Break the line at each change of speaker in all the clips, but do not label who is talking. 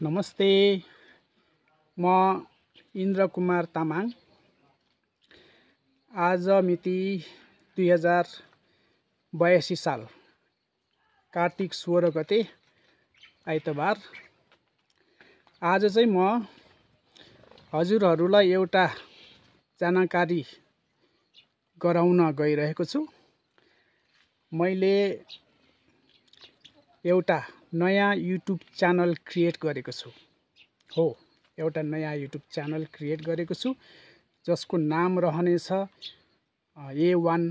नमस्ते, म इन्द्र कुमार तामाङ। आज मिति 2082 साल कार्तिक 16 गते आइतबार। आज चाहिँ म हजुरहरूलाई एउटा जानकारी गराउन गइरहेको छु। मैले एउटा नयाँ युट्युब च्यानल क्रिएट गरेको छु। एउटा नयाँ युट्युब च्यानल क्रिएट गरेको छु जसको नाम रहनेछ A1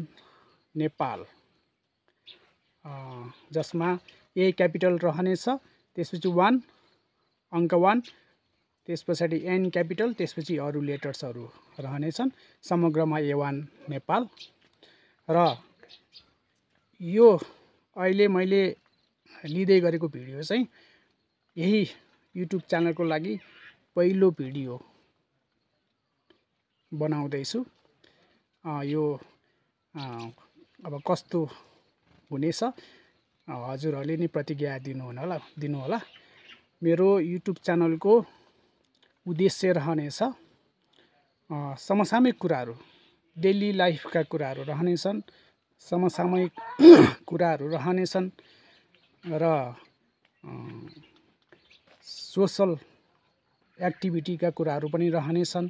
नेपाल, जसमा ए क्यापिटल रहनेछ, त्यसपछि 1 अङ्क 1, त्यस पछाडि एन क्यापिटल, त्यसपछि अरू लेटर्सहरू रहनेछन्। समग्रमा A1 नेपाल। र यो अहिले मैले लिँदै गरेको भिडियो चाहिँ यही युट्युब च्यानलको लागि पहिलो भिडियो बनाउँदैछु। यो अब कस्तो हुनेछ हजुरहरूले नै प्रतिज्ञा दिनु होला। मेरो युट्युब च्यानलको उद्देश्य रहनेछ समसामयिक कुराहरू, डेली लाइफका कुराहरू रहनेछन्, समसामयिक कुराहरू रहनेछन् र सोसल एक्टिभिटीका कुराहरू पनि रहनेछन्।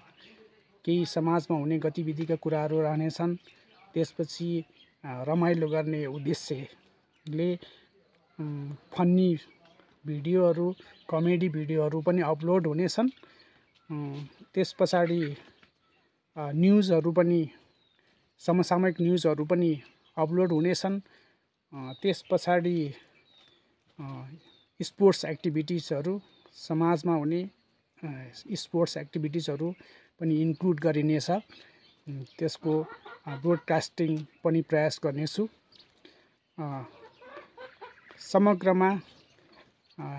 केही समाजमा हुने गतिविधिका कुराहरू रहनेछन्। त्यसपछि रमाइलो गर्ने उद्देश्यले फन्नी भिडियोहरू, कमेडी भिडियोहरू पनि अपलोड हुनेछन्। त्यस पछाडि न्युजहरू पनि, समसामयिक न्युजहरू पनि अपलोड हुनेछन्। त्यस पछाडि स्पोर्ट्स एक्टिभिटिजहरू, समाजमा हुने स्पोर्ट्स एक्टिभिटिजहरू पनि इन्क्लुड गरिनेछ। त्यसको ब्रोडकास्टिङ पनि प्रयास गर्नेछु। समग्रमा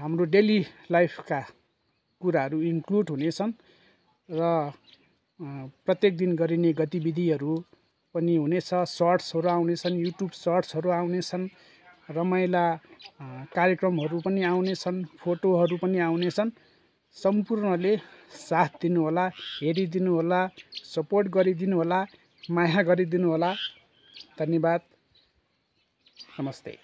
हाम्रो डेली लाइफका कुराहरू इन्क्लुड हुनेछन् र प्रत्येक दिन गरिने गतिविधिहरू पनि हुनेछ। सर्ट्सहरू आउनेछन्, युट्युब सर्ट्सहरू आउनेछन्, रमाइला कार्यक्रमहरू पनि आउनेछन्, फोटोहरू पनि आउनेछन्। सम्पूर्णले साथ दिनुहोला, हेरिदिनुहोला, सपोर्ट गरिदिनुहोला, माया गरिदिनुहोला। धन्यवाद। नमस्ते।